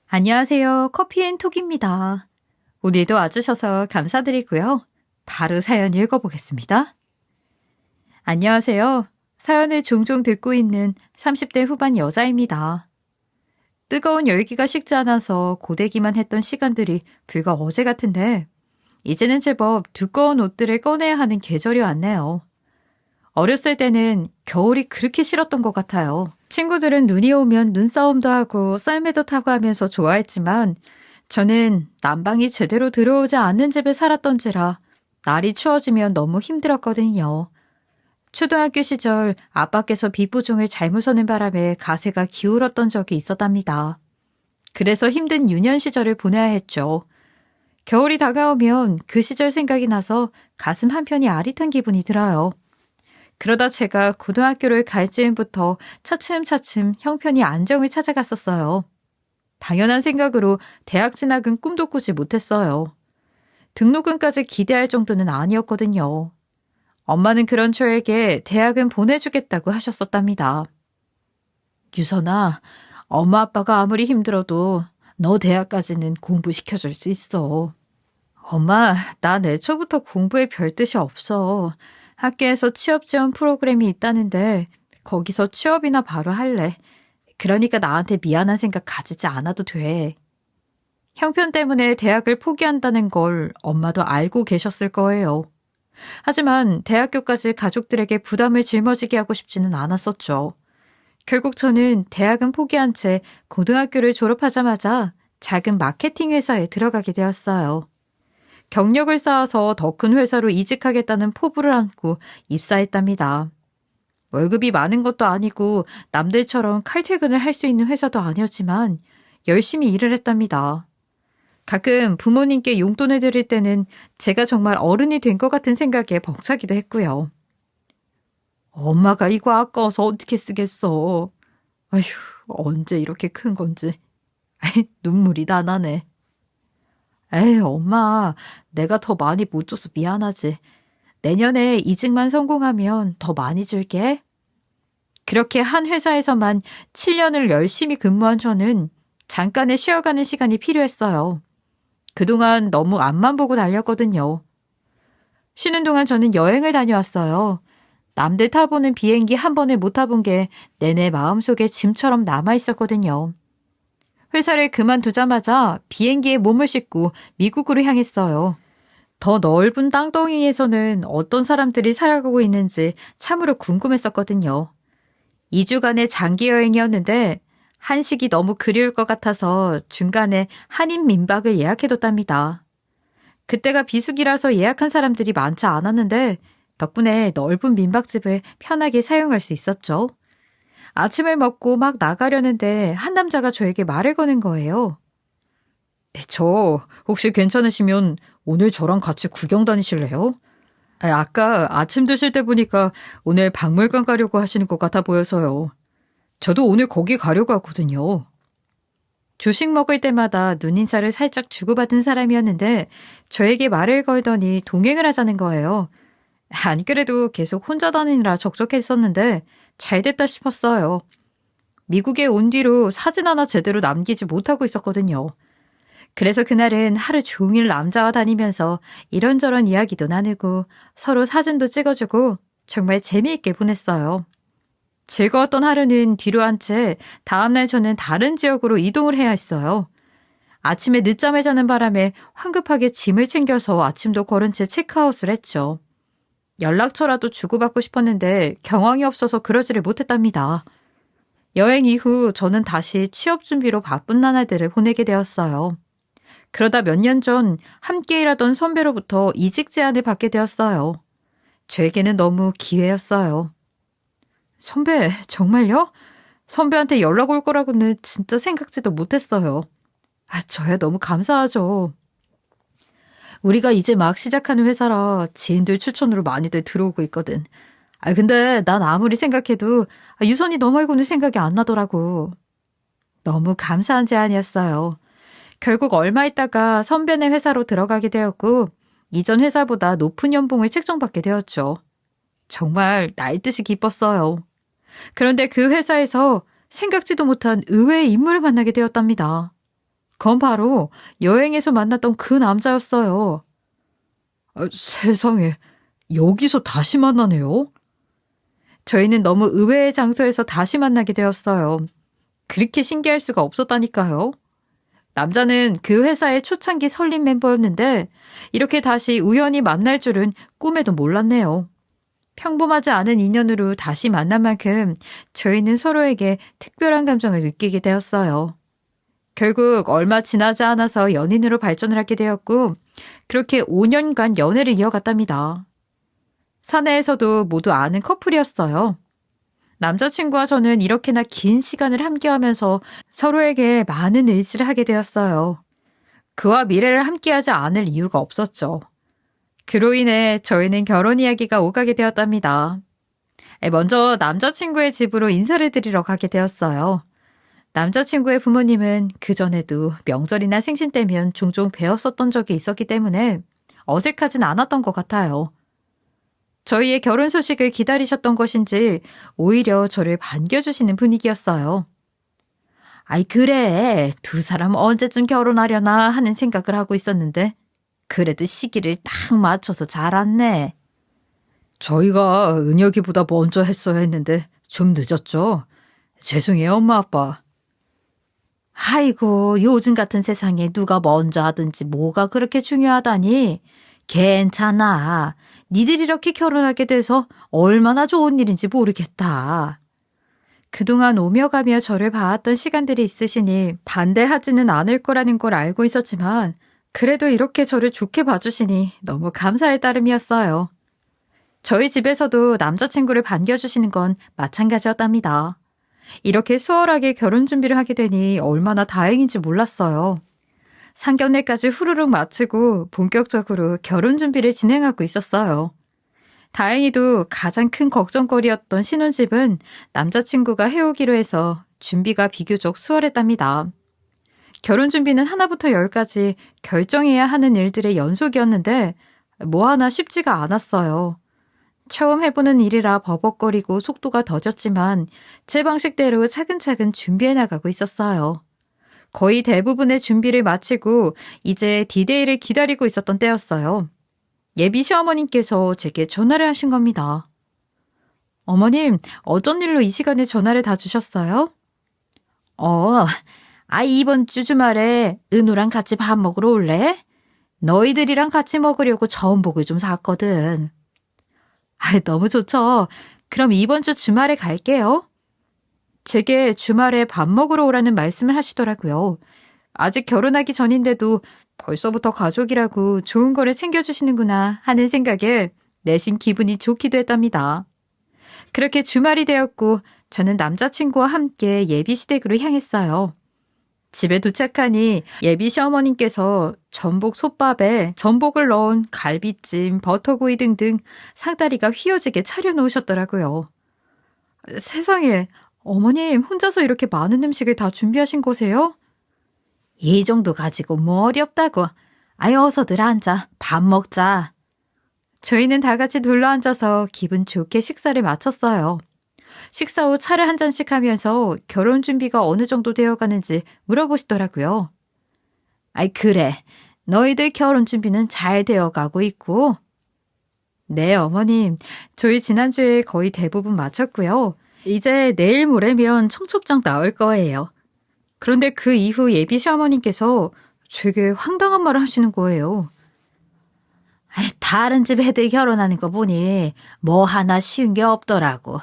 안녕하세요. 커피앤톡입니다. 오늘도 와주셔서 감사드리고요. 바로 사연 읽어보겠습니다. 안녕하세요. 사연을 종종 듣고 있는 30대 후반 여자입니다. 뜨거운 열기가 식지 않아서 고데기만 했던 시간들이 불과 어제 같은데 이제는 제법 두꺼운 옷들을 꺼내야 하는 계절이 왔네요. 어렸을 때는 겨울이 그렇게 싫었던 것 같아요. 친구들은 눈이 오면 눈싸움도 하고 썰매도 타고 하면서 좋아했지만 저는 난방이 제대로 들어오지 않는 집에 살았던지라 날이 추워지면 너무 힘들었거든요. 초등학교 시절 아빠께서 비부종을 잘못 서는 바람에 가세가 기울었던 적이 있었답니다. 그래서 힘든 유년 시절을 보내야 했죠. 겨울이 다가오면 그 시절 생각이 나서 가슴 한편이 아릿한 기분이 들어요. 그러다 제가 고등학교를 갈 즈음부터 차츰차츰 형편이 안정을 찾아갔었어요. 당연한 생각으로 대학 진학은 꿈도 꾸지 못했어요. 등록금까지 기대할 정도는 아니었거든요. 엄마는 그런 저에게 대학은 보내주겠다고 하셨었답니다. 유선아, 엄마 아빠가 아무리 힘들어도 너 대학까지는 공부시켜줄 수 있어. 엄마, 난 애초부터 공부에 별 뜻이 없어. 학교에서 취업 지원 프로그램이 있다는데 거기서 취업이나 바로 할래. 그러니까 나한테 미안한 생각 가지지 않아도 돼. 형편 때문에 대학을 포기한다는 걸 엄마도 알고 계셨을 거예요. 하지만 대학교까지 가족들에게 부담을 짊어지게 하고 싶지는 않았었죠. 결국 저는 대학은 포기한 채 고등학교를 졸업하자마자 작은 마케팅 회사에 들어가게 되었어요. 경력을 쌓아서 더 큰 회사로 이직하겠다는 포부를 안고 입사했답니다. 월급이 많은 것도 아니고 남들처럼 칼퇴근을 할 수 있는 회사도 아니었지만 열심히 일을 했답니다. 가끔 부모님께 용돈을 드릴 때는 제가 정말 어른이 된 것 같은 생각에 벅차기도 했고요. 엄마가 이거 아까워서 어떻게 쓰겠어. 아휴, 언제 이렇게 큰 건지. 눈물이 다 나네. 에이, 엄마, 내가 더 많이 못 줘서 미안하지. 내년에 이직만 성공하면 더 많이 줄게. 그렇게 한 회사에서만 7년을 열심히 근무한 저는 잠깐의 쉬어가는 시간이 필요했어요. 그동안 너무 앞만 보고 달렸거든요. 쉬는 동안 저는 여행을 다녀왔어요. 남들 타보는 비행기 한 번을 못 타본 게 내내 마음속에 짐처럼 남아있었거든요. 회사를 그만두자마자 비행기에 몸을 싣고 미국으로 향했어요. 더 넓은 땅덩이에서는 어떤 사람들이 살아가고 있는지 참으로 궁금했었거든요. 2주간의 장기 여행이었는데 한식이 너무 그리울 것 같아서 중간에 한인 민박을 예약해뒀답니다. 그때가 비수기라서 예약한 사람들이 많지 않았는데 덕분에 넓은 민박집을 편하게 사용할 수 있었죠. 아침을 먹고 막 나가려는데 한 남자가 저에게 말을 거는 거예요. 저 혹시 괜찮으시면 오늘 저랑 같이 구경 다니실래요? 아까 아침 드실 때 보니까 오늘 박물관 가려고 하시는 것 같아 보여서요. 저도 오늘 거기 가려고 하거든요. 조식 먹을 때마다 눈인사를 살짝 주고받은 사람이었는데 저에게 말을 걸더니 동행을 하자는 거예요. 안 그래도 계속 혼자 다니느라 적적했었는데 잘 됐다 싶었어요. 미국에 온 뒤로 사진 하나 제대로 남기지 못하고 있었거든요. 그래서 그날은 하루 종일 남자와 다니면서 이런저런 이야기도 나누고 서로 사진도 찍어주고 정말 재미있게 보냈어요. 즐거웠던 하루는 뒤로 한 채 다음날 저는 다른 지역으로 이동을 해야 했어요. 아침에 늦잠을 자는 바람에 황급하게 짐을 챙겨서 아침도 거른 채 체크아웃을 했죠. 연락처라도 주고받고 싶었는데 경황이 없어서 그러지를 못했답니다. 여행 이후 저는 다시 취업 준비로 바쁜 나날들을 보내게 되었어요. 그러다 몇 년 전 함께 일하던 선배로부터 이직 제안을 받게 되었어요. 저에게는 너무 기회였어요. 선배, 정말요? 선배한테 연락 올 거라고는 진짜 생각지도 못했어요. 저야 너무 감사하죠. 우리가 이제 막 시작하는 회사라 지인들 추천으로 많이들 들어오고 있거든. 근데 난 아무리 생각해도 유선이 너 말고는 생각이 안 나더라고. 너무 감사한 제안이었어요. 결국 얼마 있다가 선배네 회사로 들어가게 되었고 이전 회사보다 높은 연봉을 책정받게 되었죠. 정말 날듯이 기뻤어요. 그런데 그 회사에서 생각지도 못한 의외의 인물을 만나게 되었답니다. 그건 바로 여행에서 만났던 그 남자였어요. 세상에, 여기서 다시 만나네요? 저희는 너무 의외의 장소에서 다시 만나게 되었어요. 그렇게 신기할 수가 없었다니까요. 남자는 그 회사의 초창기 설립 멤버였는데 이렇게 다시 우연히 만날 줄은 꿈에도 몰랐네요. 평범하지 않은 인연으로 다시 만난 만큼 저희는 서로에게 특별한 감정을 느끼게 되었어요. 결국 얼마 지나지 않아서 연인으로 발전을 하게 되었고 그렇게 5년간 연애를 이어갔답니다. 사내에서도 모두 아는 커플이었어요. 남자친구와 저는 이렇게나 긴 시간을 함께하면서 서로에게 많은 의지를 하게 되었어요. 그와 미래를 함께하지 않을 이유가 없었죠. 그로 인해 저희는 결혼 이야기가 오가게 되었답니다. 먼저 남자친구의 집으로 인사를 드리러 가게 되었어요. 남자친구의 부모님은 그전에도 명절이나 생신 때면 종종 뵈었었던 적이 있었기 때문에 어색하진 않았던 것 같아요. 저희의 결혼 소식을 기다리셨던 것인지 오히려 저를 반겨주시는 분위기였어요. 아이, 그래. 두 사람 언제쯤 결혼하려나 하는 생각을 하고 있었는데 그래도 시기를 딱 맞춰서 잘 왔네. 저희가 은혁이보다 먼저 했어야 했는데 좀 늦었죠? 죄송해요, 엄마 아빠. 아이고, 요즘 같은 세상에 누가 먼저 하든지 뭐가 그렇게 중요하다니. 괜찮아. 니들 이렇게 결혼하게 돼서 얼마나 좋은 일인지 모르겠다. 그동안 오며 가며 저를 봐왔던 시간들이 있으시니 반대하지는 않을 거라는 걸 알고 있었지만 그래도 이렇게 저를 좋게 봐주시니 너무 감사할 따름이었어요. 저희 집에서도 남자친구를 반겨주시는 건 마찬가지였답니다. 이렇게 수월하게 결혼 준비를 하게 되니 얼마나 다행인지 몰랐어요. 상견례까지 후루룩 마치고 본격적으로 결혼 준비를 진행하고 있었어요. 다행히도 가장 큰 걱정거리였던 신혼집은 남자친구가 해오기로 해서 준비가 비교적 수월했답니다. 결혼 준비는 하나부터 열까지 결정해야 하는 일들의 연속이었는데 뭐 하나 쉽지가 않았어요. 처음 해보는 일이라 버벅거리고 속도가 더뎠지만 제 방식대로 차근차근 준비해 나가고 있었어요. 거의 대부분의 준비를 마치고 이제 디데이를 기다리고 있었던 때였어요. 예비 시어머님께서 제게 전화를 하신 겁니다. 어머님, 어쩐 일로 이 시간에 전화를 다 주셨어요? 이번 주 주말에 은우랑 같이 밥 먹으러 올래? 너희들이랑 같이 먹으려고 전복을 좀 샀거든. 너무 좋죠. 그럼 이번 주 주말에 갈게요. 제게 주말에 밥 먹으러 오라는 말씀을 하시더라고요. 아직 결혼하기 전인데도 벌써부터 가족이라고 좋은 거를 챙겨주시는구나 하는 생각에 내심 기분이 좋기도 했답니다. 그렇게 주말이 되었고 저는 남자친구와 함께 예비 시댁으로 향했어요. 집에 도착하니 예비 시어머님께서 전복 솥밥에 전복을 넣은 갈비찜, 버터구이 등등 상다리가 휘어지게 차려놓으셨더라고요. 세상에, 어머님 혼자서 이렇게 많은 음식을 다 준비하신 거세요? 이 정도 가지고 뭐 어렵다고. 어서들 앉아. 밥 먹자. 저희는 다 같이 둘러앉아서 기분 좋게 식사를 마쳤어요. 식사 후 차를 한 잔씩 하면서 결혼 준비가 어느 정도 되어가는지 물어보시더라고요. 그래. 너희들 결혼 준비는 잘 되어가고 있고? 네, 어머님. 저희 지난주에 거의 대부분 마쳤고요. 이제 내일 모레면 청첩장 나올 거예요. 그런데 그 이후 예비 시어머님께서 되게 황당한 말을 하시는 거예요. 다른 집 애들 결혼하는 거 보니 뭐 하나 쉬운 게 없더라고.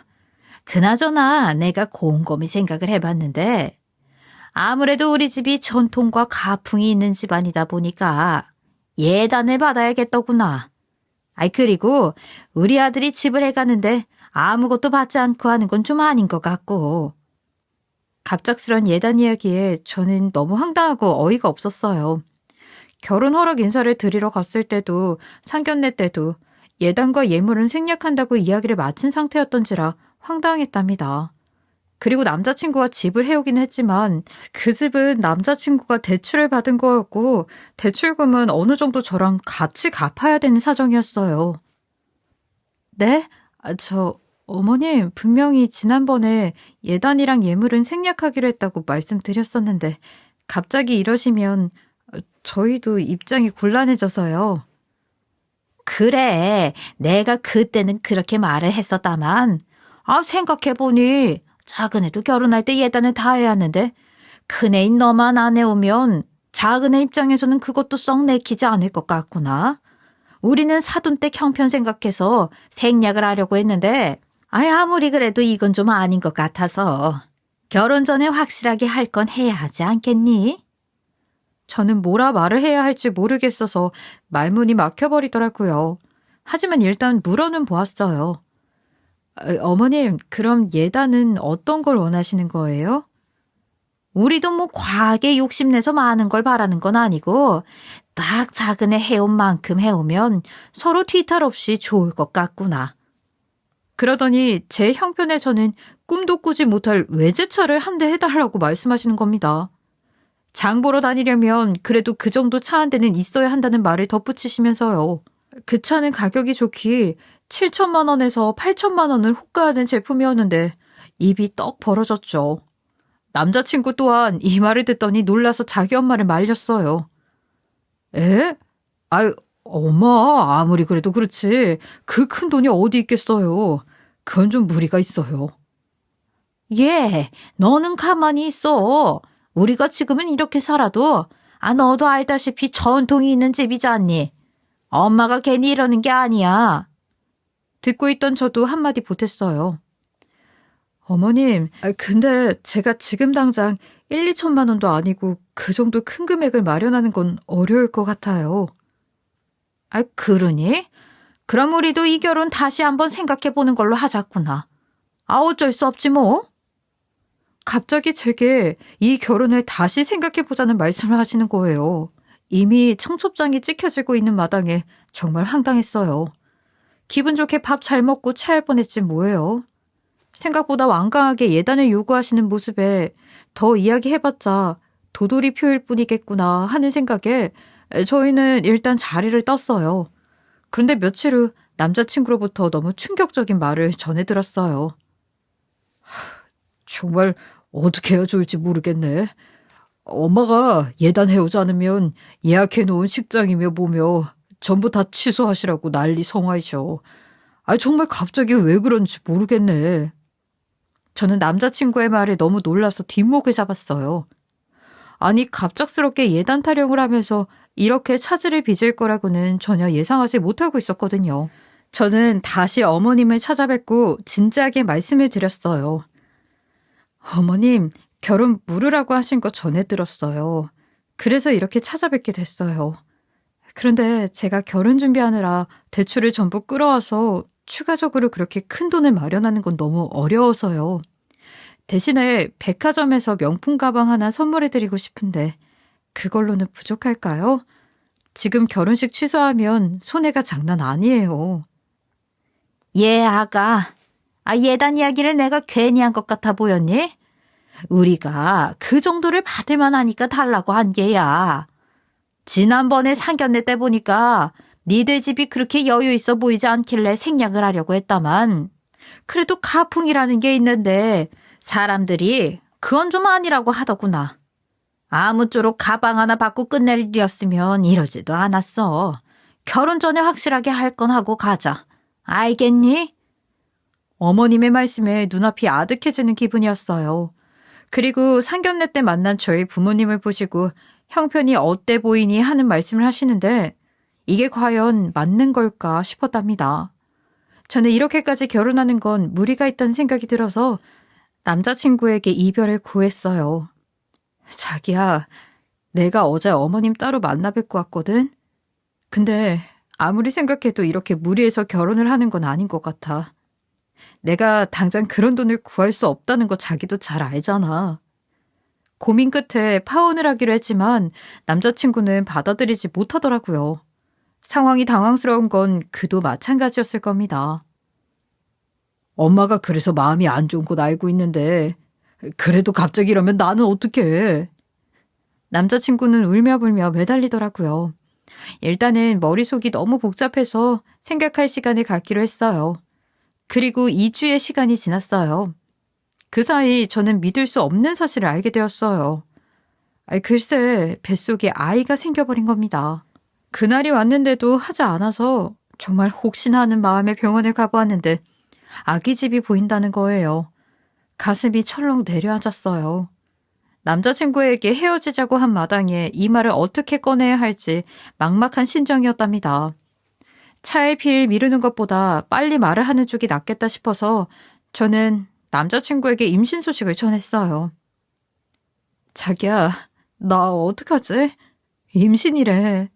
그나저나 내가 곰곰이 생각을 해봤는데 아무래도 우리 집이 전통과 가풍이 있는 집안이다 보니까 예단을 받아야겠더구나. 그리고 우리 아들이 집을 해가는데 아무것도 받지 않고 하는 건 좀 아닌 것 같고. 갑작스런 예단 이야기에 저는 너무 황당하고 어이가 없었어요. 결혼 허락 인사를 드리러 갔을 때도 상견례 때도 예단과 예물은 생략한다고 이야기를 마친 상태였던지라 황당했답니다. 그리고 남자친구가 집을 해오긴 했지만 그 집은 남자친구가 대출을 받은 거였고 대출금은 어느 정도 저랑 같이 갚아야 되는 사정이었어요. 네? 어머님 분명히 지난번에 예단이랑 예물은 생략하기로 했다고 말씀드렸었는데 갑자기 이러시면 저희도 입장이 곤란해져서요. 그래, 내가 그때는 그렇게 말을 했었다만, 생각해보니 작은애도 결혼할 때 예단을 다 해야 하는데 큰애인 너만 안 해오면 작은애 입장에서는 그것도 썩 내키지 않을 것 같구나. 우리는 사돈댁 형편 생각해서 생략을 하려고 했는데 아무리 그래도 이건 좀 아닌 것 같아서 결혼 전에 확실하게 할 건 해야 하지 않겠니? 저는 뭐라 말을 해야 할지 모르겠어서 말문이 막혀버리더라고요. 하지만 일단 물어는 보았어요. 어머님, 그럼 예단은 어떤 걸 원하시는 거예요? 우리도 뭐 과하게 욕심내서 많은 걸 바라는 건 아니고 딱 작은애 해온 만큼 해오면 서로 뒤탈 없이 좋을 것 같구나. 그러더니 제 형편에서는 꿈도 꾸지 못할 외제차를 한 대 해달라고 말씀하시는 겁니다. 장 보러 다니려면 그래도 그 정도 차 한 대는 있어야 한다는 말을 덧붙이시면서요. 그 차는 가격이 좋기 7천만 원에서 8천만 원을 호가하는 제품이었는데 입이 떡 벌어졌죠. 남자친구 또한 이 말을 듣더니 놀라서 자기 엄마를 말렸어요. 에? 엄마, 아무리 그래도 그렇지. 그 큰 돈이 어디 있겠어요. 그건 좀 무리가 있어요. 너는 가만히 있어. 우리가 지금은 이렇게 살아도 너도 알다시피 전통이 있는 집이잖니. 엄마가 괜히 이러는 게 아니야. 듣고 있던 저도 한마디 보탰어요. 어머님, 근데 제가 지금 당장 1, 2천만 원도 아니고 그 정도 큰 금액을 마련하는 건 어려울 것 같아요. 그러니? 그럼 우리도 이 결혼 다시 한번 생각해보는 걸로 하자꾸나. 어쩔 수 없지 뭐. 갑자기 제게 이 결혼을 다시 생각해보자는 말씀을 하시는 거예요. 이미 청첩장이 찍혀지고 있는 마당에 정말 황당했어요. 기분 좋게 밥 잘 먹고 체할 뻔했지 뭐예요. 생각보다 완강하게 예단을 요구하시는 모습에 더 이야기해봤자 도돌이표일 뿐이겠구나 하는 생각에 저희는 일단 자리를 떴어요. 그런데 며칠 후 남자친구로부터 너무 충격적인 말을 전해 들었어요. 정말 어떻게 해야 좋을지 모르겠네. 엄마가 예단해오지 않으면 예약해놓은 식장이며 뭐며 전부 다 취소하시라고 난리 성화이셔. 정말 갑자기 왜 그런지 모르겠네. 저는 남자친구의 말에 너무 놀라서 뒷목을 잡았어요. 아니, 갑작스럽게 예단 타령을 하면서 이렇게 차질을 빚을 거라고는 전혀 예상하지 못하고 있었거든요. 저는 다시 어머님을 찾아뵙고 진지하게 말씀을 드렸어요. 어머님, 결혼 물으라고 하신 거 전해 들었어요. 그래서 이렇게 찾아뵙게 됐어요. 그런데 제가 결혼 준비하느라 대출을 전부 끌어와서 추가적으로 그렇게 큰 돈을 마련하는 건 너무 어려워서요. 대신에 백화점에서 명품 가방 하나 선물해드리고 싶은데 그걸로는 부족할까요? 지금 결혼식 취소하면 손해가 장난 아니에요. 아가. 예단 이야기를 내가 괜히 한 것 같아 보였니? 우리가 그 정도를 받을만 하니까 달라고 한 게야. 지난번에 상견례 때 보니까 니들 집이 그렇게 여유 있어 보이지 않길래 생략을 하려고 했다만 그래도 가풍이라는 게 있는데 사람들이 그건 좀 아니라고 하더구나. 아무쪼록 가방 하나 받고 끝낼 일이었으면 이러지도 않았어. 결혼 전에 확실하게 할 건 하고 가자. 알겠니? 어머님의 말씀에 눈앞이 아득해지는 기분이었어요. 그리고 상견례 때 만난 저희 부모님을 보시고 형편이 어때 보이니 하는 말씀을 하시는데 이게 과연 맞는 걸까 싶었답니다. 저는 이렇게까지 결혼하는 건 무리가 있다는 생각이 들어서 남자친구에게 이별을 구했어요. 자기야, 내가 어제 어머님 따로 만나 뵙고 왔거든? 근데 아무리 생각해도 이렇게 무리해서 결혼을 하는 건 아닌 것 같아. 내가 당장 그런 돈을 구할 수 없다는 거 자기도 잘 알잖아. 고민 끝에 파혼을 하기로 했지만 남자친구는 받아들이지 못하더라고요. 상황이 당황스러운 건 그도 마찬가지였을 겁니다. 엄마가 그래서 마음이 안 좋은 건 알고 있는데 그래도 갑자기 이러면 나는 어떡해. 남자친구는 울며불며 매달리더라고요. 일단은 머릿속이 너무 복잡해서 생각할 시간을 갖기로 했어요. 그리고 2주의 시간이 지났어요. 그 사이 저는 믿을 수 없는 사실을 알게 되었어요. 글쎄 뱃속에 아이가 생겨버린 겁니다. 그날이 왔는데도 하지 않아서 정말 혹시나 하는 마음에 병원에 가보았는데 아기집이 보인다는 거예요. 가슴이 철렁 내려앉았어요. 남자친구에게 헤어지자고 한 마당에 이 말을 어떻게 꺼내야 할지 막막한 심정이었답니다. 차일피일 미루는 것보다 빨리 말을 하는 쪽이 낫겠다 싶어서 저는 남자친구에게 임신 소식을 전했어요. 자기야, 나 어떡하지? 임신이래.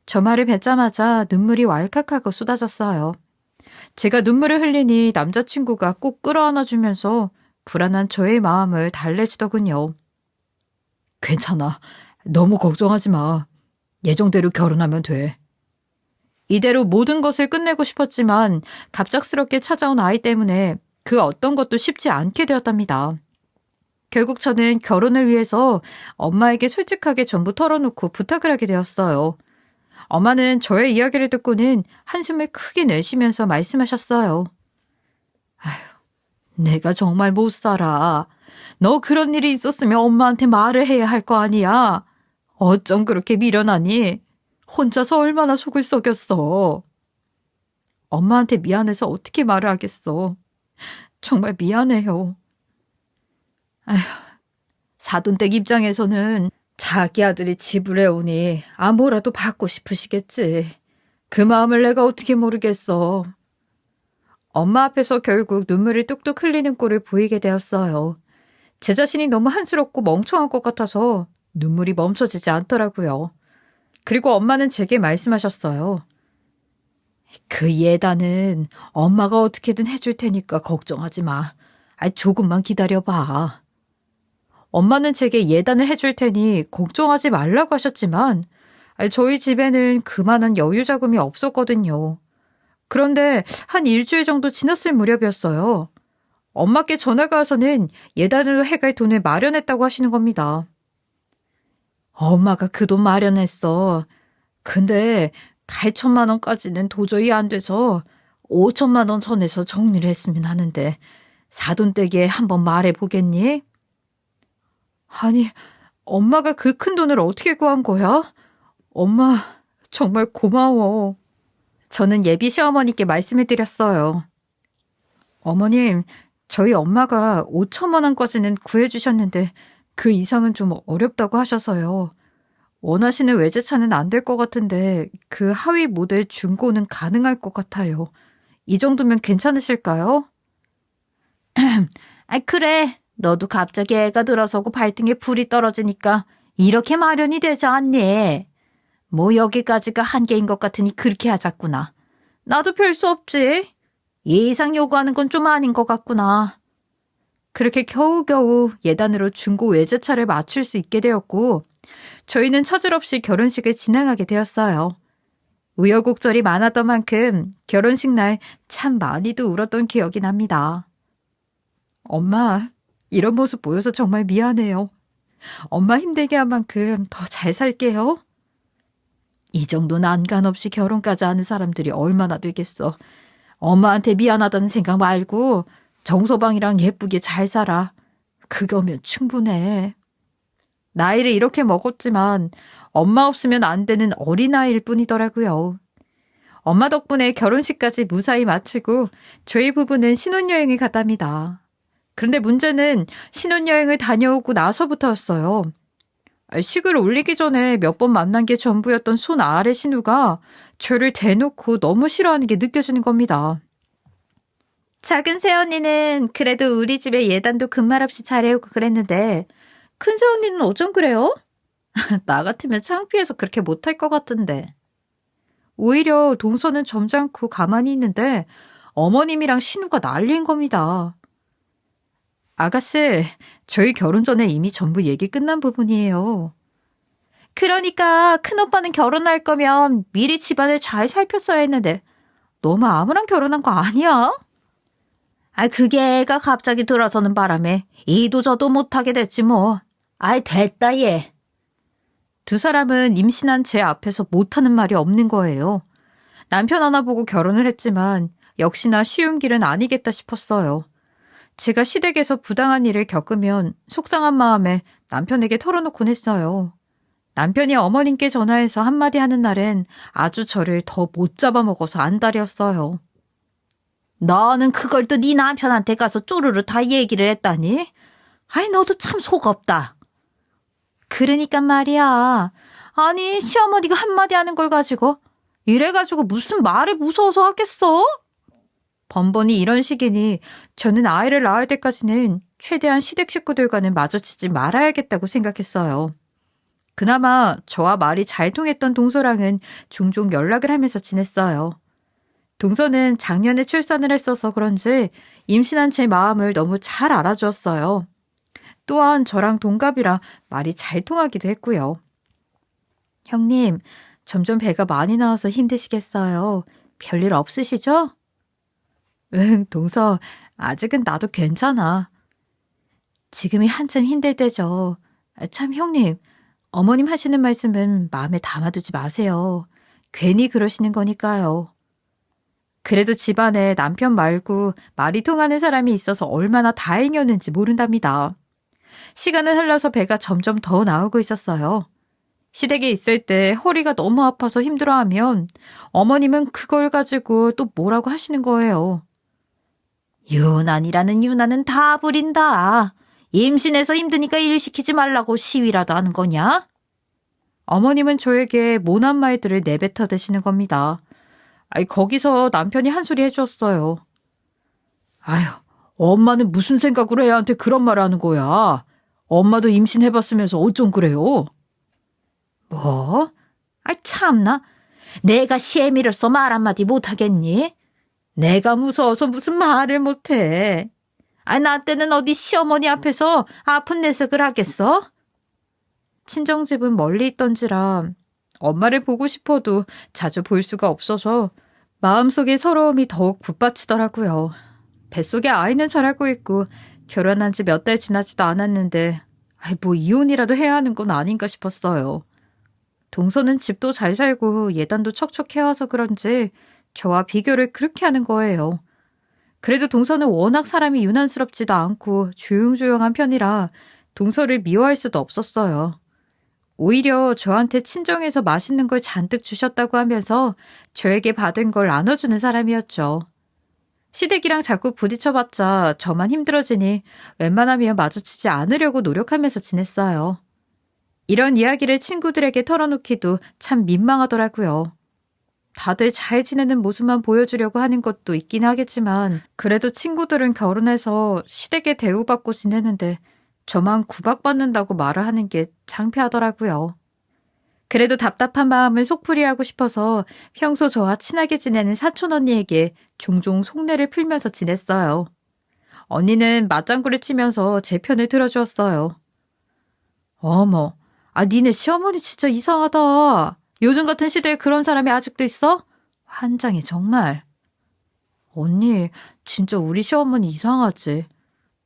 저 말을 뱉자마자 눈물이 왈칵하고 쏟아졌어요. 제가 눈물을 흘리니 남자친구가 꼭 끌어안아주면서 불안한 저의 마음을 달래주더군요. 괜찮아. 너무 걱정하지 마. 예정대로 결혼하면 돼. 이대로 모든 것을 끝내고 싶었지만 갑작스럽게 찾아온 아이 때문에 그 어떤 것도 쉽지 않게 되었답니다. 결국 저는 결혼을 위해서 엄마에게 솔직하게 전부 털어놓고 부탁을 하게 되었어요. 엄마는 저의 이야기를 듣고는 한숨을 크게 내쉬면서 말씀하셨어요. 아휴, 내가 정말 못 살아. 너 그런 일이 있었으면 엄마한테 말을 해야 할 거 아니야. 어쩜 그렇게 미련하니? 혼자서 얼마나 속을 썩였어. 엄마한테 미안해서 어떻게 말을 하겠어. 정말 미안해요. 아휴, 사돈댁 입장에서는 자기 아들이 집을 해오니 아무라도 받고 싶으시겠지. 그 마음을 내가 어떻게 모르겠어. 엄마 앞에서 결국 눈물을 뚝뚝 흘리는 꼴을 보이게 되었어요. 제 자신이 너무 한스럽고 멍청한 것 같아서 눈물이 멈춰지지 않더라고요. 그리고 엄마는 제게 말씀하셨어요. 그 예단은 엄마가 어떻게든 해줄 테니까 걱정하지 마. 조금만 기다려봐. 엄마는 제게 예단을 해줄 테니 걱정하지 말라고 하셨지만 저희 집에는 그만한 여유 자금이 없었거든요. 그런데 한 일주일 정도 지났을 무렵이었어요. 엄마께 전화가 와서는 예단으로 해갈 돈을 마련했다고 하시는 겁니다. 엄마가 그 돈 마련했어. 근데 8천만 원까지는 도저히 안 돼서 5천만 원 선에서 정리를 했으면 하는데 사돈댁에 한번 말해보겠니? 아니, 엄마가 그 큰 돈을 어떻게 구한 거야? 엄마, 정말 고마워. 저는 예비 시어머니께 말씀을 드렸어요. 어머님, 저희 엄마가 5천만 원까지는 구해주셨는데 그 이상은 좀 어렵다고 하셔서요. 원하시는 외제차는 안 될 것 같은데 그 하위 모델 중고는 가능할 것 같아요. 이 정도면 괜찮으실까요? 그래. 너도 갑자기 애가 들어서고 발등에 불이 떨어지니까 이렇게 마련이 되지 않니? 뭐 여기까지가 한계인 것 같으니 그렇게 하자꾸나. 나도 별 수 없지. 예상 요구하는 건 좀 아닌 것 같구나. 그렇게 겨우겨우 예단으로 중고 외제차를 맞출 수 있게 되었고 저희는 처절없이 결혼식을 진행하게 되었어요. 우여곡절이 많았던 만큼 결혼식 날 참 많이도 울었던 기억이 납니다. 엄마, 이런 모습 보여서 정말 미안해요. 엄마 힘들게 한 만큼 더 잘 살게요. 이 정도 난간 없이 결혼까지 하는 사람들이 얼마나 되겠어. 엄마한테 미안하다는 생각 말고 정서방이랑 예쁘게 잘 살아. 그거면 충분해. 나이를 이렇게 먹었지만 엄마 없으면 안 되는 어린아이일 뿐이더라고요. 엄마 덕분에 결혼식까지 무사히 마치고 저희 부부는 신혼여행을 갔답니다. 그런데 문제는 신혼여행을 다녀오고 나서부터였어요. 식을 올리기 전에 몇 번 만난 게 전부였던 손 아래 신우가 저를 대놓고 너무 싫어하는 게 느껴지는 겁니다. 작은 새언니는 그래도 우리 집에 예단도 금말 없이 잘해오고 그랬는데 큰 새언니는 어쩜 그래요? 나 같으면 창피해서 그렇게 못할 것 같은데. 오히려 동서는 점잖고 가만히 있는데 어머님이랑 신우가 난리인 겁니다. 아가씨, 저희 결혼 전에 이미 전부 얘기 끝난 부분이에요. 그러니까 큰오빠는 결혼할 거면 미리 집안을 잘 살폈어야 했는데 너무 아무랑 결혼한 거 아니야? 그게 애가 갑자기 들어서는 바람에 이도 저도 못하게 됐지 뭐. 됐다 얘. 두 사람은 임신한 제 앞에서 못하는 말이 없는 거예요. 남편 하나 보고 결혼을 했지만 역시나 쉬운 길은 아니겠다 싶었어요. 제가 시댁에서 부당한 일을 겪으면 속상한 마음에 남편에게 털어놓곤 했어요. 남편이 어머님께 전화해서 한마디 하는 날엔 아주 저를 더 못 잡아먹어서 안달이었어요. 너는 그걸 또 네 남편한테 가서 쪼르르 다 얘기를 했다니? 아이, 너도 참 속 없다. 그러니까 말이야. 아니, 시어머니가 한마디 하는 걸 가지고 이래가지고 무슨 말을 무서워서 하겠어? 번번이 이런 식이니 저는 아이를 낳을 때까지는 최대한 시댁 식구들과는 마주치지 말아야겠다고 생각했어요. 그나마 저와 말이 잘 통했던 동서랑은 종종 연락을 하면서 지냈어요. 동서는 작년에 출산을 했어서 그런지 임신한 제 마음을 너무 잘 알아주었어요. 또한 저랑 동갑이라 말이 잘 통하기도 했고요. 형님, 점점 배가 많이 나와서 힘드시겠어요. 별일 없으시죠? 응, 동서, 아직은 나도 괜찮아. 지금이 한참 힘들 때죠. 참, 형님, 어머님 하시는 말씀은 마음에 담아두지 마세요. 괜히 그러시는 거니까요. 그래도 집안에 남편 말고 말이 통하는 사람이 있어서 얼마나 다행이었는지 모른답니다. 시간은 흘러서 배가 점점 더 나오고 있었어요. 시댁에 있을 때 허리가 너무 아파서 힘들어하면 어머님은 그걸 가지고 또 뭐라고 하시는 거예요. 유난이라는 유난은 다 부린다. 임신해서 힘드니까 일 시키지 말라고 시위라도 하는 거냐? 어머님은 저에게 모난 말들을 내뱉어 대시는 겁니다. 거기서 남편이 한 소리 해주었어요. 아휴, 엄마는 무슨 생각으로 애한테 그런 말 하는 거야? 엄마도 임신해봤으면서 어쩜 그래요? 뭐? 참나. 내가 시애미로서 말 한마디 못하겠니? 내가 무서워서 무슨 말을 못해. 나 때는 어디 시어머니 앞에서 아픈 내색을 하겠어? 친정집은 멀리 있던지라 엄마를 보고 싶어도 자주 볼 수가 없어서 마음속의 서러움이 더욱 붙받치더라고요. 뱃속에 아이는 자라고 있고 결혼한 지 몇 달 지나지도 않았는데 뭐 이혼이라도 해야 하는 건 아닌가 싶었어요. 동서는 집도 잘 살고 예단도 척척해와서 그런지 저와 비교를 그렇게 하는 거예요. 그래도 동서는 워낙 사람이 유난스럽지도 않고 조용조용한 편이라 동서를 미워할 수도 없었어요. 오히려 저한테 친정에서 맛있는 걸 잔뜩 주셨다고 하면서 저에게 받은 걸 나눠주는 사람이었죠. 시댁이랑 자꾸 부딪혀봤자 저만 힘들어지니 웬만하면 마주치지 않으려고 노력하면서 지냈어요. 이런 이야기를 친구들에게 털어놓기도 참 민망하더라고요. 다들 잘 지내는 모습만 보여주려고 하는 것도 있긴 하겠지만 그래도 친구들은 결혼해서 시댁에 대우받고 지내는데 저만 구박받는다고 말을 하는 게 창피하더라고요. 그래도 답답한 마음을 속풀이하고 싶어서 평소 저와 친하게 지내는 사촌 언니에게 종종 속내를 풀면서 지냈어요. 언니는 맞장구를 치면서 제 편을 들어주었어요. 어머, 니네 시어머니 진짜 이상하다. 요즘 같은 시대에 그런 사람이 아직도 있어? 환장해 정말. 언니, 진짜 우리 시어머니 이상하지.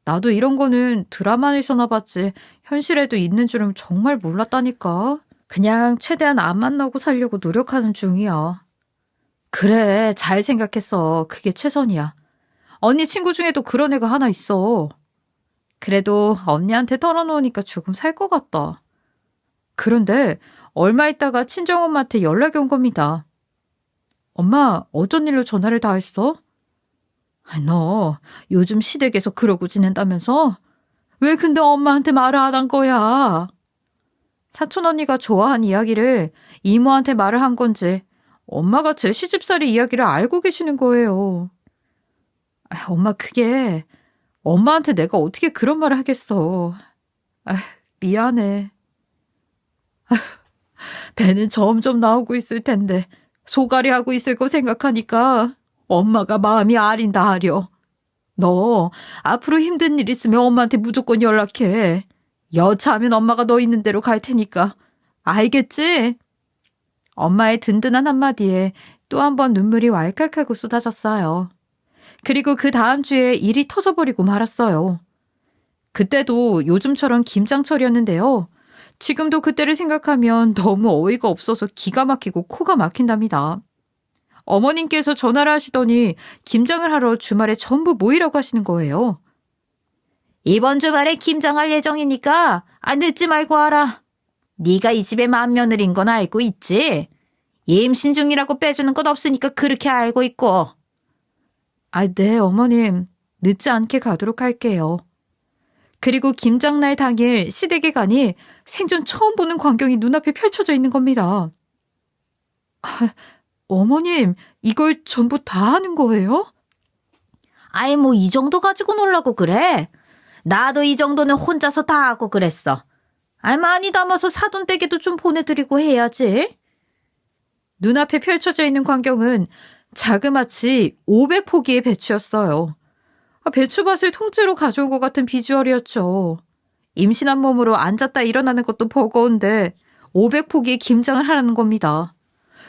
나도 이런 거는 드라마에서나 봤지 현실에도 있는 줄은 정말 몰랐다니까. 그냥 최대한 안 만나고 살려고 노력하는 중이야. 그래, 잘 생각했어. 그게 최선이야. 언니 친구 중에도 그런 애가 하나 있어. 그래도 언니한테 털어놓으니까 조금 살 것 같다. 그런데 얼마 있다가 친정엄마한테 연락이 온 겁니다. 엄마, 어쩐 일로 전화를 다 했어? 너 요즘 시댁에서 그러고 지낸다면서? 왜 근데 엄마한테 말을 안 한 거야? 사촌 언니가 좋아한 이야기를 이모한테 말을 한 건지 엄마가 제 시집살이 이야기를 알고 계시는 거예요. 엄마, 그게 엄마한테 내가 어떻게 그런 말을 하겠어. 미안해. 배는 점점 나오고 있을 텐데 소갈이 하고 있을 거 생각하니까 엄마가 마음이 아린다 하려. 너 앞으로 힘든 일 있으면 엄마한테 무조건 연락해. 여차하면 엄마가 너 있는 대로 갈 테니까. 알겠지? 엄마의 든든한 한마디에 또 한 번 눈물이 왈칵하고 쏟아졌어요. 그리고 그 다음 주에 일이 터져버리고 말았어요. 그때도 요즘처럼 김장철이었는데요. 지금도 그때를 생각하면 너무 어이가 없어서 기가 막히고 코가 막힌답니다. 어머님께서 전화를 하시더니 김장을 하러 주말에 전부 모이라고 하시는 거예요. 이번 주말에 김장할 예정이니까 늦지 말고 와라. 네가 이 집의 맏며느리인 건 알고 있지? 임신 중이라고 빼주는 건 없으니까 그렇게 알고 있고. 네, 어머님. 늦지 않게 가도록 할게요. 그리고 김장날 당일 시댁에 가니 생전 처음 보는 광경이 눈앞에 펼쳐져 있는 겁니다. 어머님, 이걸 전부 다 하는 거예요? 뭐 이 정도 가지고 놀라고 그래? 나도 이 정도는 혼자서 다 하고 그랬어. 많이 담아서 사돈댁에도 좀 보내드리고 해야지. 눈앞에 펼쳐져 있는 광경은 자그마치 500포기의 배추였어요. 배추밭을 통째로 가져온 것 같은 비주얼이었죠. 임신한 몸으로 앉았다 일어나는 것도 버거운데 500포기의 김장을 하라는 겁니다.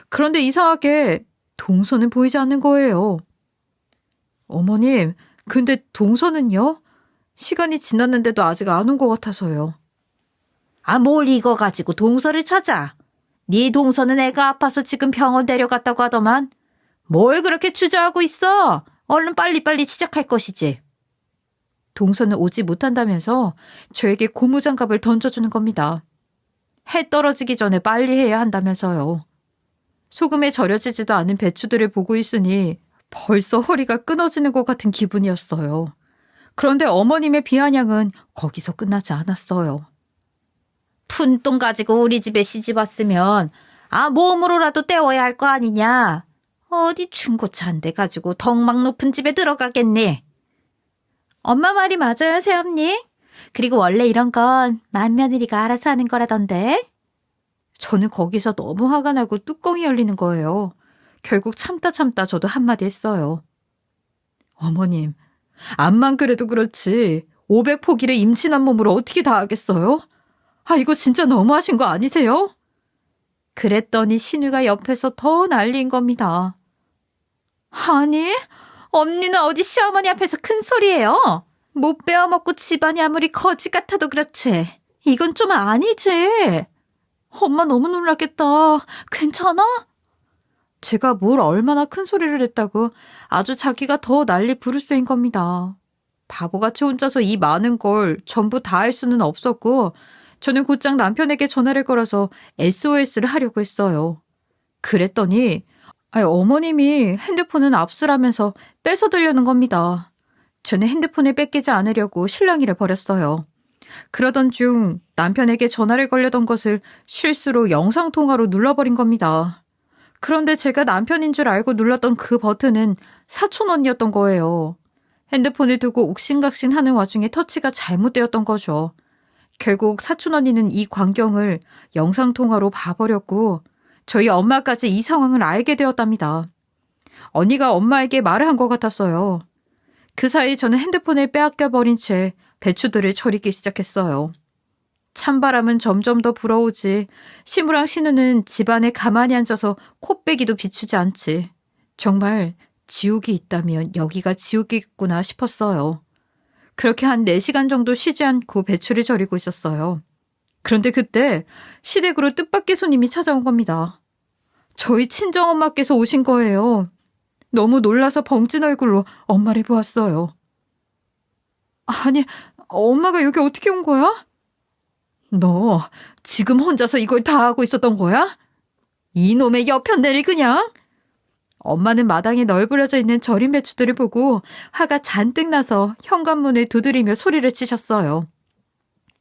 그런데 이상하게 동서는 보이지 않는 거예요. 어머님, 근데 동서는요? 시간이 지났는데도 아직 안 온 것 같아서요. 뭘 이거 가지고 동서를 찾아. 네 동서는 애가 아파서 지금 병원 데려갔다고 하더만. 뭘 그렇게 주저하고 있어? 얼른 빨리빨리 시작할 것이지. 동서는 오지 못한다면서 저에게 고무장갑을 던져주는 겁니다. 해 떨어지기 전에 빨리 해야 한다면서요. 소금에 절여지지도 않은 배추들을 보고 있으니 벌써 허리가 끊어지는 것 같은 기분이었어요. 그런데 어머님의 비아냥은 거기서 끝나지 않았어요. 푼돈 가지고 우리 집에 시집 왔으면 몸으로라도 때워야 할 거 아니냐. 어디 중고차 한 대 가지고 덕막 높은 집에 들어가겠니? 엄마 말이 맞아요, 새언니. 그리고 원래 이런 건 맏며느리가 알아서 하는 거라던데. 저는 거기서 너무 화가 나고 뚜껑이 열리는 거예요. 결국 참다 저도 한마디 했어요. 어머님, 암만 그래도 그렇지 500포기를 임신한 몸으로 어떻게 다 하겠어요? 이거 진짜 너무하신 거 아니세요? 그랬더니 신우가 옆에서 더 난리인 겁니다. 아니, 언니는 어디 시어머니 앞에서 큰 소리예요. 못 빼어먹고 집안이 아무리 거지 같아도 그렇지. 이건 좀 아니지. 엄마 너무 놀랐겠다. 괜찮아? 제가 뭘 얼마나 큰 소리를 했다고 아주 자기가 더 난리 부를 셈인 겁니다. 바보같이 혼자서 이 많은 걸 전부 다 할 수는 없었고 저는 곧장 남편에게 전화를 걸어서 SOS를 하려고 했어요. 그랬더니 어머님이 핸드폰은 압수라면서 뺏어들려는 겁니다. 저는 핸드폰을 뺏기지 않으려고 실랑이를 벌였어요. 그러던 중 남편에게 전화를 걸려던 것을 실수로 영상통화로 눌러버린 겁니다. 그런데 제가 남편인 줄 알고 눌렀던 그 버튼은 사촌 언니였던 거예요. 핸드폰을 두고 옥신각신하는 와중에 터치가 잘못되었던 거죠. 결국 사촌 언니는 이 광경을 영상통화로 봐버렸고 저희 엄마까지 이 상황을 알게 되었답니다. 언니가 엄마에게 말을 한 것 같았어요. 그 사이 저는 핸드폰을 빼앗겨버린 채 배추들을 절이기 시작했어요. 찬바람은 점점 더 불어오지 시무랑 신우는 집안에 가만히 앉아서 코빼기도 비추지 않지. 정말 지옥이 있다면 여기가 지옥이겠구나 싶었어요. 그렇게 한 4시간 정도 쉬지 않고 배추를 절이고 있었어요. 그런데 그때 시댁으로 뜻밖의 손님이 찾아온 겁니다. 저희 친정엄마께서 오신 거예요. 너무 놀라서 벙찐 얼굴로 엄마를 보았어요. 아니, 엄마가 여기 어떻게 온 거야? 너 지금 혼자서 이걸 다 하고 있었던 거야? 이놈의 여편네를 그냥! 엄마는 마당에 널브러져 있는 절인 배추들을 보고 화가 잔뜩 나서 현관문을 두드리며 소리를 치셨어요.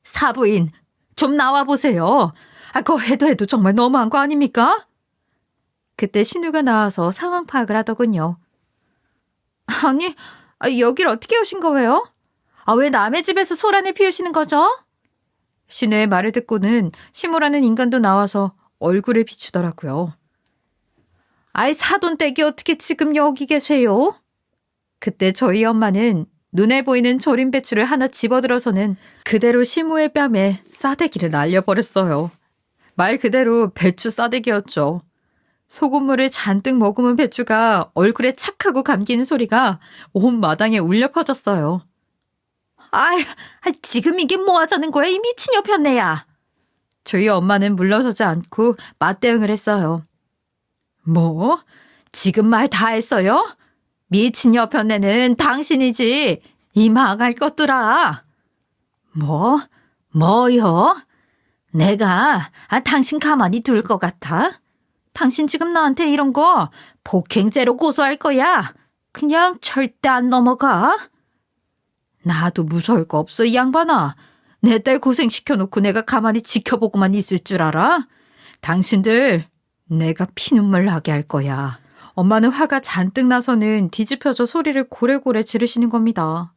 사부인, 좀 나와보세요. 그거 해도 정말 너무한 거 아닙니까? 그때 신우가 나와서 상황 파악을 하더군요. 아니, 여길 어떻게 오신 거예요? 왜 남의 집에서 소란을 피우시는 거죠? 신우의 말을 듣고는 시무라는 인간도 나와서 얼굴을 비추더라고요. 사돈댁이 어떻게 지금 여기 계세요? 그때 저희 엄마는 눈에 보이는 절인 배추를 하나 집어들어서는 그대로 시무의 뺨에 싸대기를 날려버렸어요. 말 그대로 배추 싸대기였죠. 소금물을 잔뜩 머금은 배추가 얼굴에 착 하고 감기는 소리가 온 마당에 울려 퍼졌어요. 지금 이게 뭐 하자는 거야, 이 미친 여편네야. 저희 엄마는 물러서지 않고 맞대응을 했어요. 뭐? 지금 말 다 했어요? 미친 여편네는 당신이지. 이 망할 것들아. 뭐요? 내가 당신 가만히 둘 것 같아? 당신 지금 나한테 이런 거 폭행죄로 고소할 거야. 그냥 절대 안 넘어가. 나도 무서울 거 없어, 이 양반아. 내 딸 고생시켜놓고 내가 가만히 지켜보고만 있을 줄 알아? 당신들 내가 피눈물 나게 할 거야. 엄마는 화가 잔뜩 나서는 뒤집혀져 소리를 고래고래 지르시는 겁니다.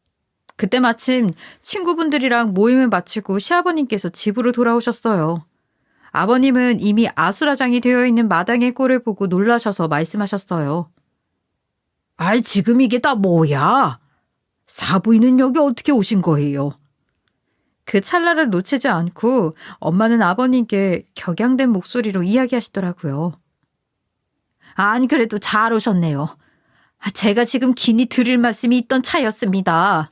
그때 마침 친구분들이랑 모임을 마치고 시아버님께서 집으로 돌아오셨어요. 아버님은 이미 아수라장이 되어 있는 마당의 꼴을 보고 놀라셔서 말씀하셨어요. 아이, 지금 이게 다 뭐야? 사부인은 여기 어떻게 오신 거예요? 그 찰나를 놓치지 않고 엄마는 아버님께 격양된 목소리로 이야기하시더라고요. 안 그래도 잘 오셨네요. 제가 지금 긴히 드릴 말씀이 있던 차였습니다.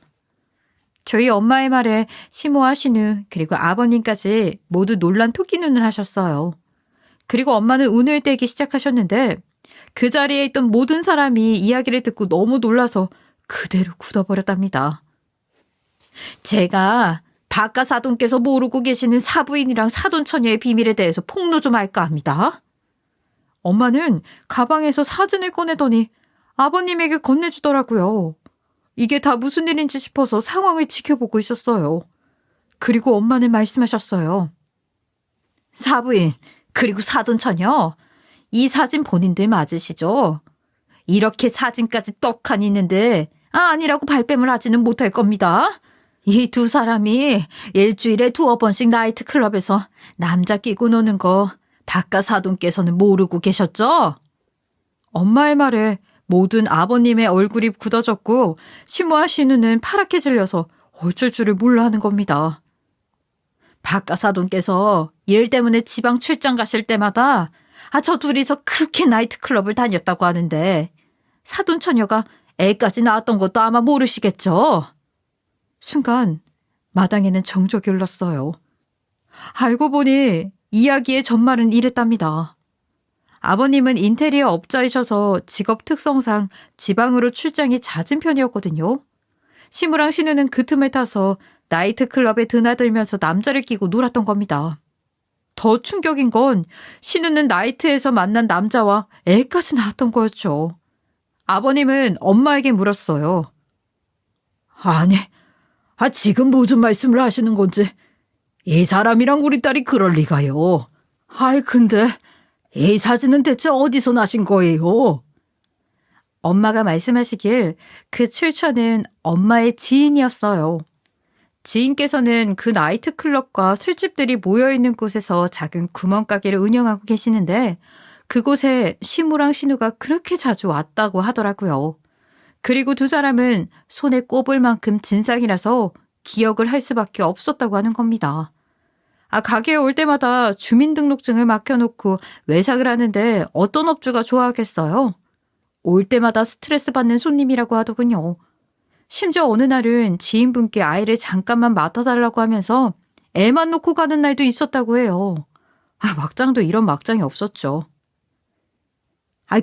저희 엄마의 말에 시모와 신우 그리고 아버님까지 모두 놀란 토끼 눈을 하셨어요. 그리고 엄마는 운을 떼기 시작하셨는데 그 자리에 있던 모든 사람이 이야기를 듣고 너무 놀라서 그대로 굳어버렸답니다. 제가 박가사돈께서 모르고 계시는 사부인이랑 사돈처녀의 비밀에 대해서 폭로 좀 할까 합니다. 엄마는 가방에서 사진을 꺼내더니 아버님에게 건네주더라고요. 이게 다 무슨 일인지 싶어서 상황을 지켜보고 있었어요. 그리고 엄마는 말씀하셨어요. 사부인, 그리고 사돈처녀, 이 사진 본인들 맞으시죠? 이렇게 사진까지 떡하니 있는데 아니라고 발뺌을 하지는 못할 겁니다. 이 두 사람이 일주일에 2번씩 나이트클럽에서 남자 끼고 노는 거 박가사돈께서는 모르고 계셨죠? 엄마의 말에 모든 아버님의 얼굴이 굳어졌고 시모와 신우는 파랗게 질려서 어쩔 줄을 몰라 하는 겁니다. 박가사돈께서 일 때문에 지방 출장 가실 때마다 저 둘이서 그렇게 나이트클럽을 다녔다고 하는데 사돈처녀가 애까지 낳았던 것도 아마 모르시겠죠? 순간 마당에는 정적이 흘렀어요. 알고 보니 이야기의 전말은 이랬답니다. 아버님은 인테리어 업자이셔서 직업 특성상 지방으로 출장이 잦은 편이었거든요. 시무랑 신우는 그 틈을 타서 나이트클럽에 드나들면서 남자를 끼고 놀았던 겁니다. 더 충격인 건 신우는 나이트에서 만난 남자와 애까지 낳았던 거였죠. 아버님은 엄마에게 물었어요. 아니, 지금 무슨 말씀을 하시는 건지. 이 사람이랑 우리 딸이 그럴 리가요. 근데 이 사진은 대체 어디서 나신 거예요? 엄마가 말씀하시길 그 출처는 엄마의 지인이었어요. 지인께서는 그 나이트클럽과 술집들이 모여있는 곳에서 작은 구멍가게를 운영하고 계시는데 그곳에 시무랑 신우가 그렇게 자주 왔다고 하더라고요. 그리고 두 사람은 손에 꼽을 만큼 진상이라서 기억을 할 수밖에 없었다고 하는 겁니다. 가게에 올 때마다 주민등록증을 맡겨놓고 외상을 하는데 어떤 업주가 좋아하겠어요? 올 때마다 스트레스 받는 손님이라고 하더군요. 심지어 어느 날은 지인분께 아이를 잠깐만 맡아달라고 하면서 애만 놓고 가는 날도 있었다고 해요. 막장도 이런 막장이 없었죠.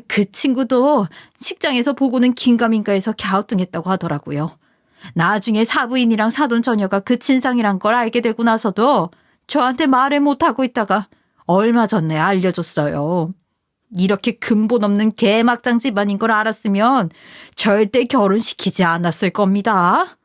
그 친구도 식장에서 보고는 긴가민가해서 갸우뚱했다고 하더라고요. 나중에 사부인이랑 사돈처녀가 그 진상이란 걸 알게 되고 나서도 저한테 말을 못하고 있다가 얼마 전에 알려줬어요. 이렇게 근본 없는 개막장 집안인 걸 알았으면 절대 결혼시키지 않았을 겁니다.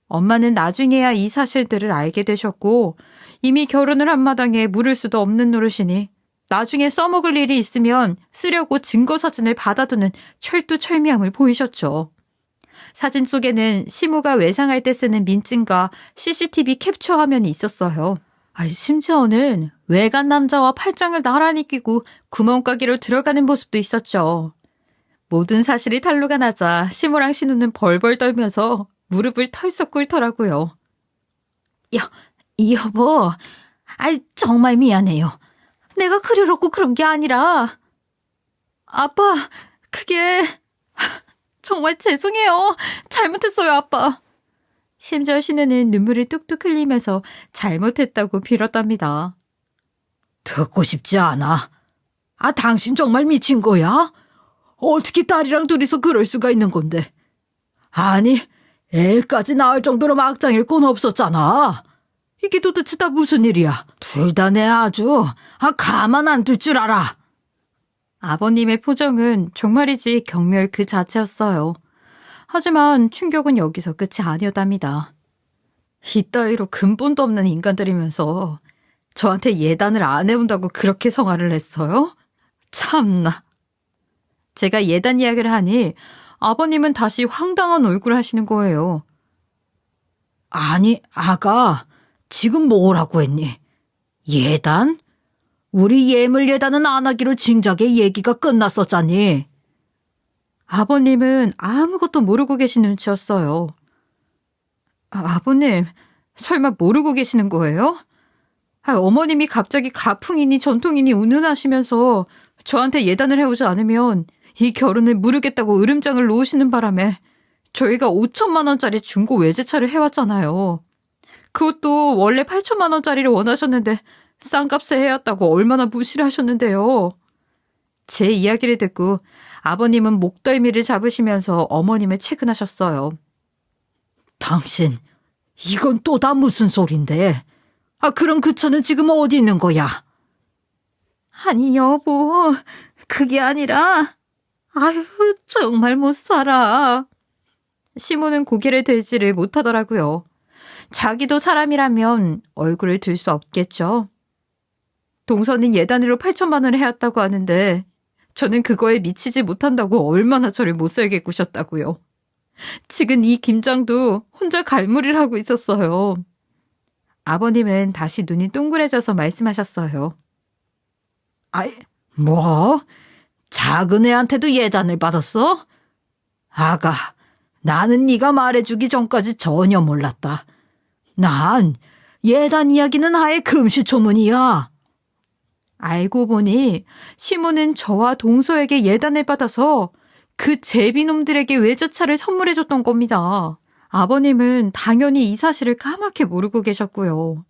엄마는 나중에야 이 사실들을 알게 되셨고 이미 결혼을 한 마당에 물을 수도 없는 노릇이니 나중에 써먹을 일이 있으면 쓰려고 증거사진을 받아두는 철두철미함을 보이셨죠. 사진 속에는 시무가 외상할 때 쓰는 민증과 CCTV 캡처 화면이 있었어요. 심지어는 외간 남자와 팔짱을 나란히 끼고 구멍가게로 들어가는 모습도 있었죠. 모든 사실이 탄로가 나자 시무랑 신우는 벌벌 떨면서 무릎을 털썩 꿇더라고요. 여보, 정말 미안해요. 내가 그러려고 그런 게 아니라. 아빠, 그게 정말 죄송해요. 잘못했어요, 아빠. 심지어 신우는 눈물을 뚝뚝 흘리면서 잘못했다고 빌었답니다. 듣고 싶지 않아. 당신 정말 미친 거야? 어떻게 딸이랑 둘이서 그럴 수가 있는 건데. 아니, 애까지 낳을 정도로 막장일 건 없었잖아. 이게 도대체 다 무슨 일이야? 둘 다 내 아주 가만 안 둘 줄 알아. 아버님의 표정은 정말이지 경멸 그 자체였어요. 하지만 충격은 여기서 끝이 아니었답니다. 이따위로 근본도 없는 인간들이면서 저한테 예단을 안 해온다고 그렇게 성화를 했어요? 참나. 제가 예단 이야기를 하니 아버님은 다시 황당한 얼굴을 하시는 거예요. 아니, 아가, 지금 뭐라고 했니? 예단? 우리 예물 예단은 안 하기로 진작에 얘기가 끝났었잖니. 아버님은 아무것도 모르고 계신 눈치였어요. 아버님, 설마 모르고 계시는 거예요? 어머님이 갑자기 가풍이니 전통이니 운운하시면서 저한테 예단을 해오지 않으면 이 결혼을 무르겠다고 으름장을 놓으시는 바람에 저희가 5천만 원짜리 중고 외제차를 해왔잖아요. 그것도 원래 8천만 원짜리를 원하셨는데 싼 값에 해왔다고 얼마나 무시를 하셨는데요. 제 이야기를 듣고 아버님은 목덜미를 잡으시면서 어머님을 채근하셨어요. 당신, 이건 또 다 무슨 소린데? 그럼 그 차는 지금 어디 있는 거야? 아니 여보, 그게 아니라 아유 정말 못 살아. 시모는 고개를 들지를 못하더라고요. 자기도 사람이라면 얼굴을 들 수 없겠죠. 동서는 예단으로 8천만 원을 해왔다고 하는데 저는 그거에 미치지 못한다고 얼마나 저를 못살게 구셨다고요. 지금 이 김장도 혼자 갈무리를 하고 있었어요. 아버님은 다시 눈이 동그래져서 말씀하셨어요. 아이, 뭐? 작은 애한테도 예단을 받았어? 아가, 나는 네가 말해주기 전까지 전혀 몰랐다. 난 예단 이야기는 아예 금시초문이야. 알고 보니 시모는 저와 동서에게 예단을 받아서 그 제비놈들에게 외제차를 선물해줬던 겁니다. 아버님은 당연히 이 사실을 까맣게 모르고 계셨고요.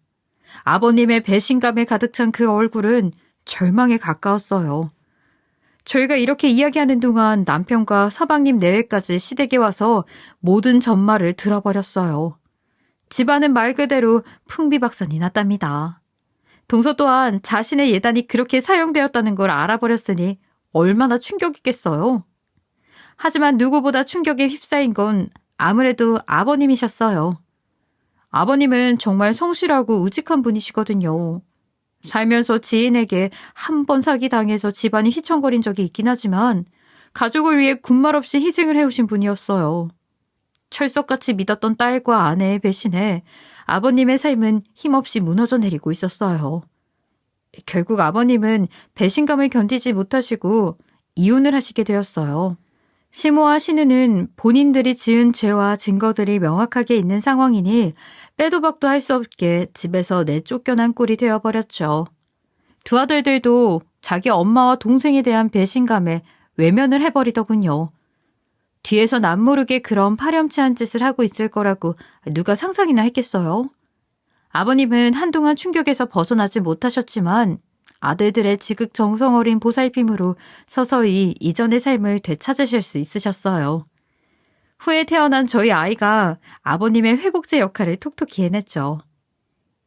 아버님의 배신감에 가득 찬 그 얼굴은 절망에 가까웠어요. 저희가 이렇게 이야기하는 동안 남편과 서방님 내외까지 시댁에 와서 모든 전말을 들어버렸어요. 집안은 말 그대로 풍비박산이 났답니다. 동서 또한 자신의 예단이 그렇게 사용되었다는 걸 알아버렸으니 얼마나 충격이겠어요. 하지만 누구보다 충격에 휩싸인 건 아무래도 아버님이셨어요. 아버님은 정말 성실하고 우직한 분이시거든요. 살면서 지인에게 한 번 사기당해서 집안이 휘청거린 적이 있긴 하지만 가족을 위해 군말 없이 희생을 해오신 분이었어요. 철석같이 믿었던 딸과 아내의 배신에 아버님의 삶은 힘없이 무너져 내리고 있었어요. 결국 아버님은 배신감을 견디지 못하시고 이혼을 하시게 되었어요. 시모와 신우는 본인들이 지은 죄와 증거들이 명확하게 있는 상황이니 빼도 박도 할 수 없게 집에서 내쫓겨난 꼴이 되어버렸죠. 두 아들들도 자기 엄마와 동생에 대한 배신감에 외면을 해버리더군요. 뒤에서 남모르게 그런 파렴치한 짓을 하고 있을 거라고 누가 상상이나 했겠어요? 아버님은 한동안 충격에서 벗어나지 못하셨지만 아들들의 지극정성 어린 보살핌으로 서서히 이전의 삶을 되찾으실 수 있으셨어요. 후에 태어난 저희 아이가 아버님의 회복제 역할을 톡톡히 해냈죠.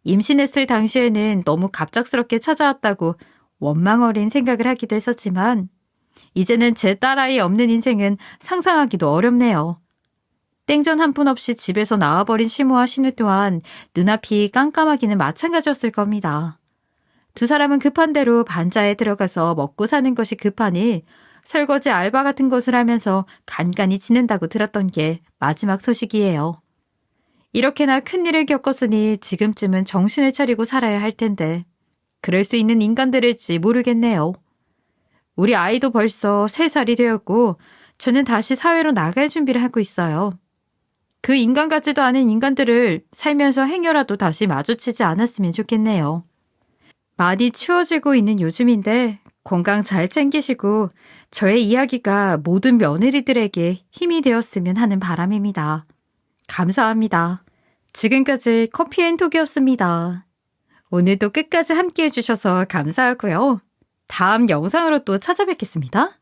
임신했을 당시에는 너무 갑작스럽게 찾아왔다고 원망 어린 생각을 하기도 했었지만 이제는 제 딸아이 없는 인생은 상상하기도 어렵네요. 땡전 한 푼 없이 집에서 나와버린 시모와 신우 또한 눈앞이 깜깜하기는 마찬가지였을 겁니다. 두 사람은 급한 대로 반자에 들어가서 먹고 사는 것이 급하니 설거지 알바 같은 것을 하면서 간간히 지낸다고 들었던 게 마지막 소식이에요. 이렇게나 큰일을 겪었으니 지금쯤은 정신을 차리고 살아야 할 텐데 그럴 수 있는 인간들일지 모르겠네요. 우리 아이도 벌써 3살이 되었고 저는 다시 사회로 나갈 준비를 하고 있어요. 그 인간 같지도 않은 인간들을 살면서 행여라도 다시 마주치지 않았으면 좋겠네요. 많이 추워지고 있는 요즘인데 건강 잘 챙기시고 저의 이야기가 모든 며느리들에게 힘이 되었으면 하는 바람입니다. 감사합니다. 지금까지 커피앤톡이었습니다. 오늘도 끝까지 함께 해주셔서 감사하고요. 다음 영상으로 또 찾아뵙겠습니다.